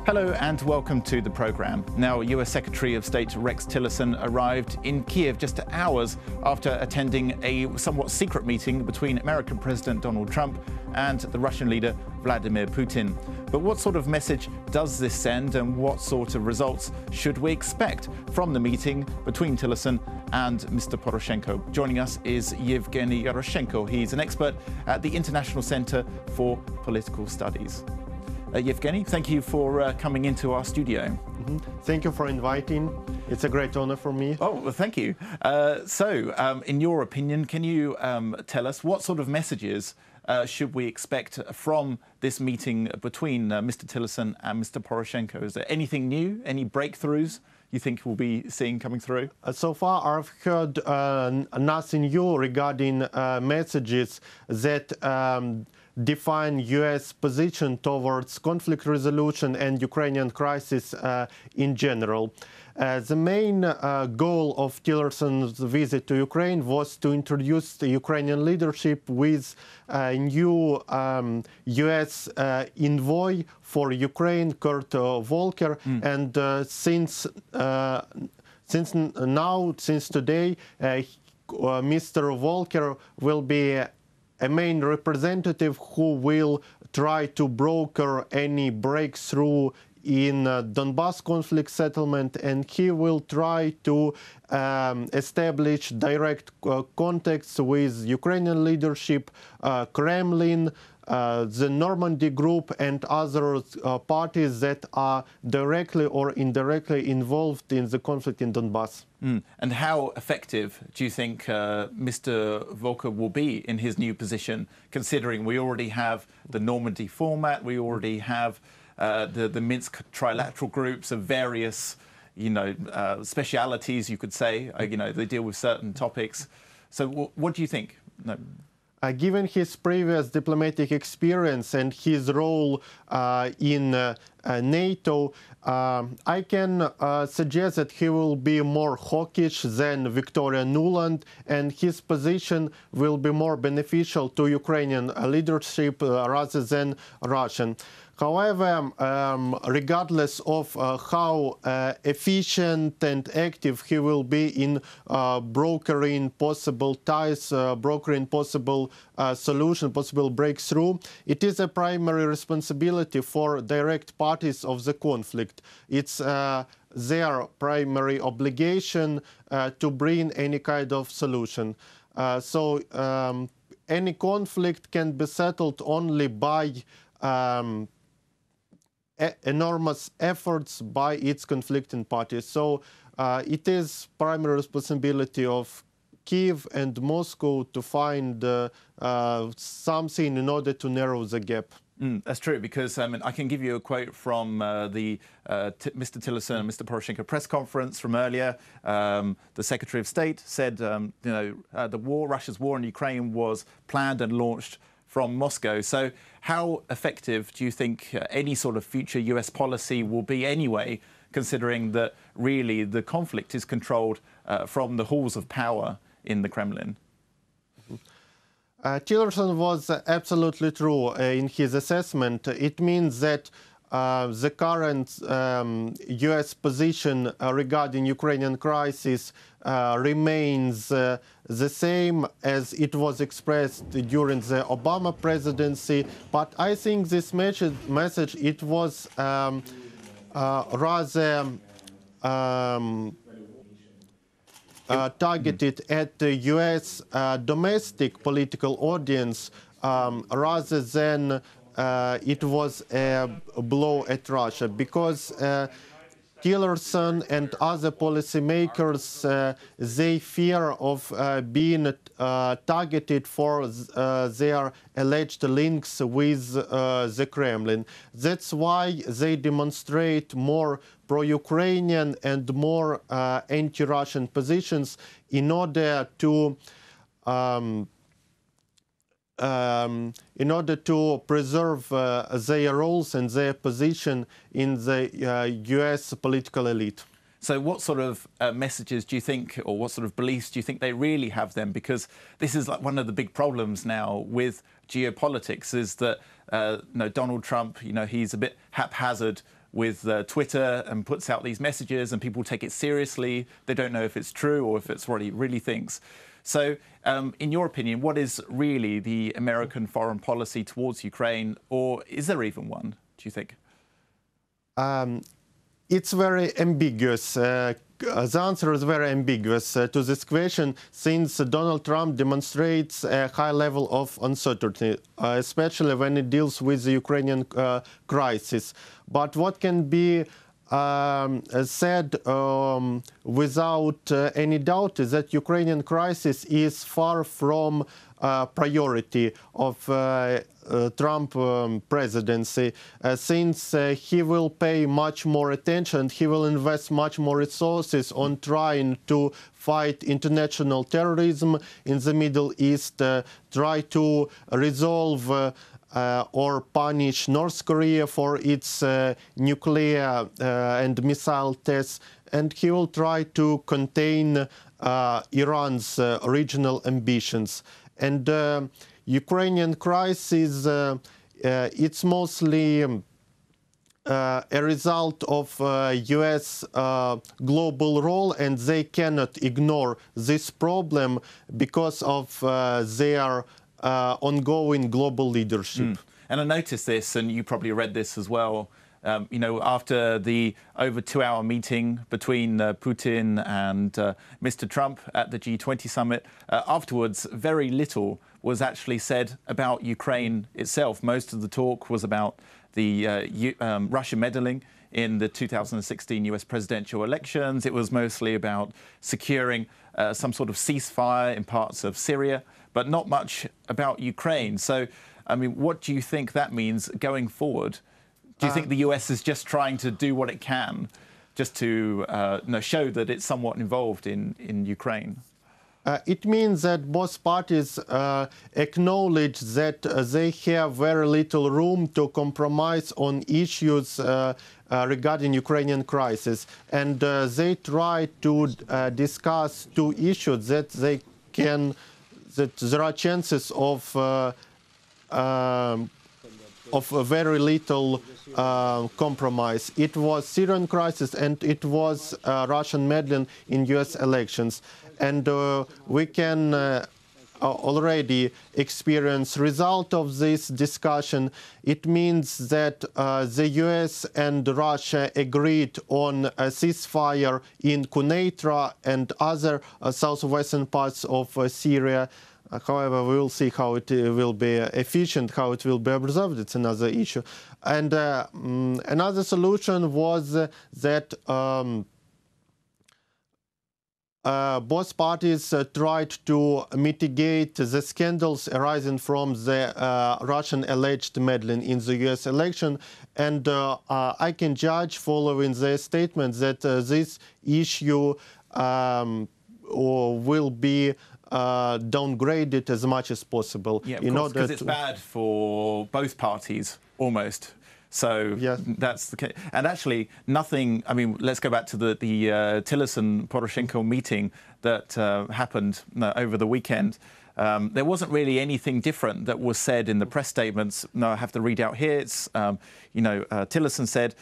Hello and welcome to the programme. Now, US Secretary of State Rex Tillerson arrived in Kiev just hours after attending a somewhat secret meeting between American President Donald Trump and the Russian leader Vladimir Putin. But what sort of message does this send, and what sort of results should we expect from the meeting between Tillerson and Mr. Poroshenko? Joining us is Yevgeniy Yaroshenko. He's an expert at the International Center for Political Studies. Yevgeny, thank you for coming into our studio. Thank you for inviting. It's a great honor for me. Oh, well, thank you. In your opinion, can you tell us what sort of messages should we expect from this meeting between Mr. Tillerson and Mr. Poroshenko? Is there anything new, any breakthroughs you think we'll be seeing coming through? So far, I've heard nothing new regarding messages that define U.S. position towards conflict resolution and Ukrainian crisis in general. The main goal of Tillerson's visit to Ukraine was to introduce the Ukrainian leadership with a new U.S. envoy for Ukraine, Kurt Volker, and since today, Mr. Volker will be a main representative who will try to broker any breakthrough in Donbass conflict settlement, and he will try to establish direct contacts with Ukrainian leadership, Kremlin, the Normandy Group, and other parties that are directly or indirectly involved in the conflict in Donbass. And how effective do you think Mr. Volker will be in his new position, considering we already have the Normandy format, we already have the Minsk trilateral groups of various, specialities, you could say, they deal with certain topics. So what do you think? Given his previous diplomatic experience and his role in NATO, I can suggest that he will be more hawkish than Victoria Nuland, and his position will be more beneficial to Ukrainian leadership rather than Russian. However, regardless of how efficient and active he will be in brokering possible ties, brokering possible solution, possible breakthrough, it is a primary responsibility for direct parties of the conflict. It's their primary obligation to bring any kind of solution. Any conflict can be settled only by enormous efforts by its conflicting parties. So it is primary responsibility of Kiev and Moscow to find something in order to narrow the gap. That's true, because I can give you a quote from the Mr. Tillerson and Mr. Poroshenko press conference from earlier. The Secretary of State said, Russia's war in Ukraine was planned and launched from Moscow. So how effective do you think any sort of future US policy will be anyway, considering that really the conflict is controlled from the halls of power in the Kremlin? Tillerson was absolutely true in his assessment. It means that the current U.S. position regarding Ukrainian crisis remains the same as it was expressed during the Obama presidency. But I think this message it was rather targeted at the U.S. Domestic political audience rather than it was a blow at Russia, because Tillerson and other policymakers, they fear of being targeted for their alleged links with the Kremlin. That's why they demonstrate more pro-Ukrainian and more anti-Russian positions in order to preserve their roles and their position in the U.S. political elite. So what sort of messages do you think, or what sort of beliefs do you think they really have then? Because this is like one of the big problems now with geopolitics, is that Donald Trump, he's a bit haphazard with Twitter and puts out these messages and people take it seriously. They don't know if it's true or if it's what he really thinks. So in your opinion, what is really the American foreign policy towards Ukraine, or is there even one, do you think? It's very ambiguous. The answer is very ambiguous to this question, since Donald Trump demonstrates a high level of uncertainty, especially when it deals with the Ukrainian crisis. But what can be said without any doubt is that Ukrainian crisis is far from priority of Trump presidency, since he will pay much more attention, he will invest much more resources on trying to fight international terrorism in the Middle East, try to resolve or punish North Korea for its nuclear and missile tests, and he will try to contain Iran's regional ambitions. And Ukrainian crisis, it's mostly a result of US global role, and they cannot ignore this problem because of their ongoing global leadership. And I noticed this, and you probably read this as well, you know, after the over 2-hour meeting between Putin and Mr. Trump at the G20 summit, afterwards very little was actually said about Ukraine itself. Most of the talk was about the Russia meddling in the 2016 US presidential elections. It was mostly about securing some sort of ceasefire in parts of Syria, but not much about Ukraine. So, I mean, what do you think that means going forward? Do you think the US is just trying to do what it can just to show that it's somewhat involved in Ukraine? It means that both parties acknowledge that they have very little room to compromise on issues regarding Ukrainian crisis, and they try to discuss two issues that they can, that there are chances of very little compromise. It was Syrian crisis and it was Russian meddling in US elections. And we can already experience result of this discussion. It means that the US and Russia agreed on a ceasefire in Quneitra and other southwestern parts of Syria. However, we will see how it will be efficient, how it will be observed. It's another issue. And another solution was that both parties tried to mitigate the scandals arising from the Russian alleged meddling in the US election. And I can judge, following their statements, that this issue will be downgraded as much as possible. Yeah, of course, because it's bad for both parties, almost. So yes, that's the case. And actually, nothing, I mean, let's go back to the Tillerson-Poroshenko meeting that happened over the weekend. There wasn't really anything different that was said in the press statements. No, I have to read out here. It's, Tillerson said,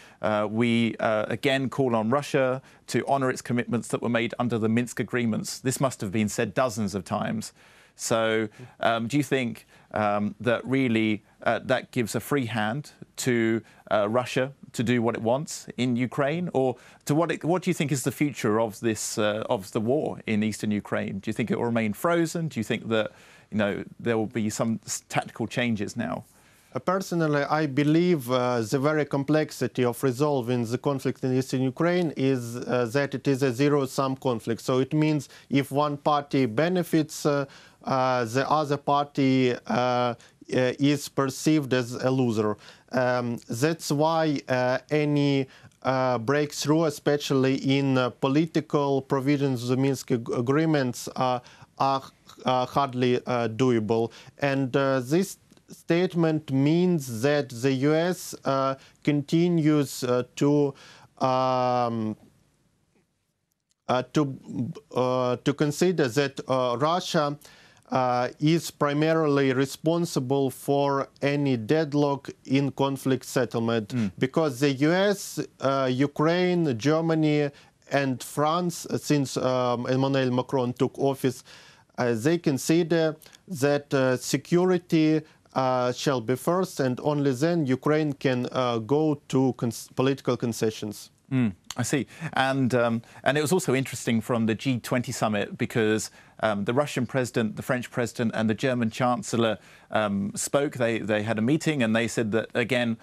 we again call on Russia to honor its commitments that were made under the Minsk agreements. This must have been said dozens of times. So do you think that really that gives a free hand to Russia to do what it wants in Ukraine? Or to what do you think is the future of this of the war in eastern Ukraine? Do you think it will remain frozen? Do you think that there will be some tactical changes now? Personally, I believe the very complexity of resolving the conflict in eastern Ukraine is that it is a zero-sum conflict. So it means if one party benefits, the other party is perceived as a loser. That's why any breakthrough, especially in political provisions of the Minsk agreements, are hardly doable. And this statement means that the US continues to consider that Russia is primarily responsible for any deadlock in conflict settlement, because the US, Ukraine, Germany, and France, since Emmanuel Macron took office, they consider that security shall be first, and only then Ukraine can go to political concessions. I see. And it was also interesting from the G20 summit, because the Russian president, the French president, and the German chancellor spoke. They had a meeting, and they said that, again,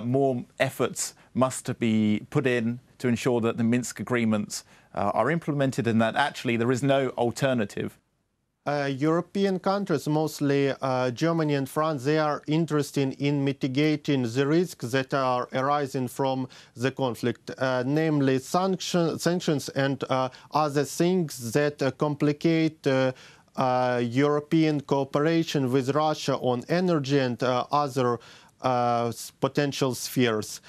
more efforts must be put in to ensure that the Minsk agreements are implemented, and that actually there is no alternative. European countries, mostly Germany and France, they are interested in mitigating the risks that are arising from the conflict, namely sanctions and other things that complicate European cooperation with Russia on energy and other potential spheres.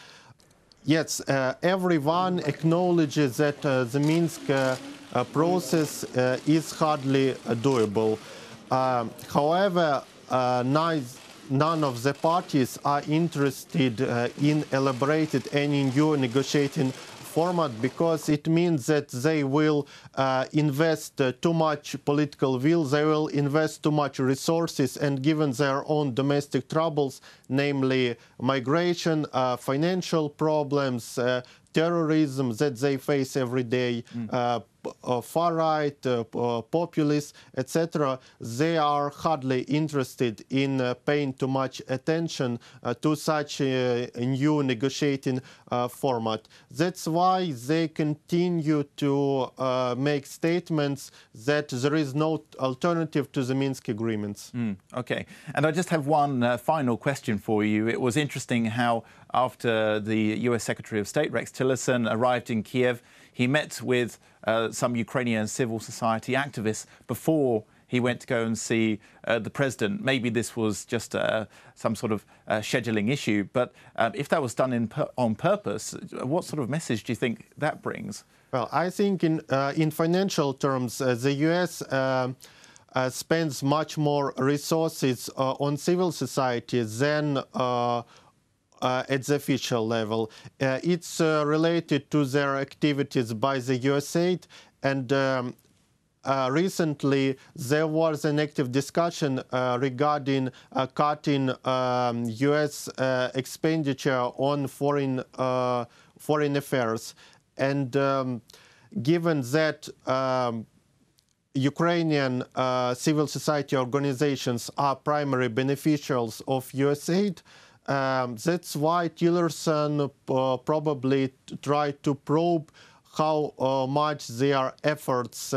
Yes, everyone acknowledges that the Minsk process is hardly doable. However, none of the parties are interested in elaborating any new negotiating format, because it means that they will invest too much political will, they will invest too much resources, and given their own domestic troubles, namely migration, financial problems, terrorism that they face every day, far-right, populists, etc., they are hardly interested in paying too much attention to such a new negotiating format. That's why they continue to make statements that there is no alternative to the Minsk agreements. Okay. And I just have one final question for you. It was interesting how, after the US Secretary of State, Rex Tillerson, arrived in Kiev, he met with some Ukrainian civil society activists before he went to go and see the president. Maybe this was just some sort of scheduling issue, but if that was done on purpose, what sort of message do you think that brings? Well, I think in financial terms, the US spends much more resources on civil society than at the official level. It's related to their activities by the USAID, and recently there was an active discussion regarding cutting US expenditure on foreign affairs. And given that Ukrainian civil society organizations are primary beneficiaries of USAID, that's why Tillerson probably tried to probe how much their efforts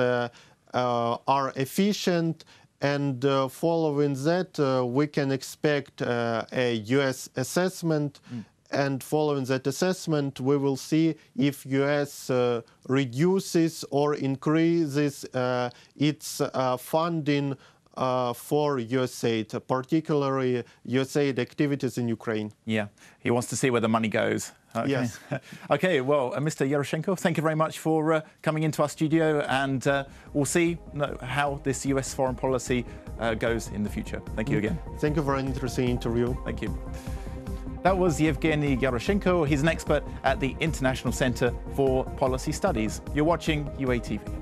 are efficient, and following that we can expect a US assessment, and following that assessment we will see if US reduces or increases its funding for USAID, particularly USAID activities in Ukraine. Yeah, he wants to see where the money goes. Okay. Yes. Okay, well, Mr. Yaroshenko, thank you very much for coming into our studio, and we'll see how this US foreign policy goes in the future. Thank you again. Thank you for an interesting interview. Thank you. That was Yevgeniy Yaroshenko. He's an expert at the International Center for Policy Studies. You're watching UATV.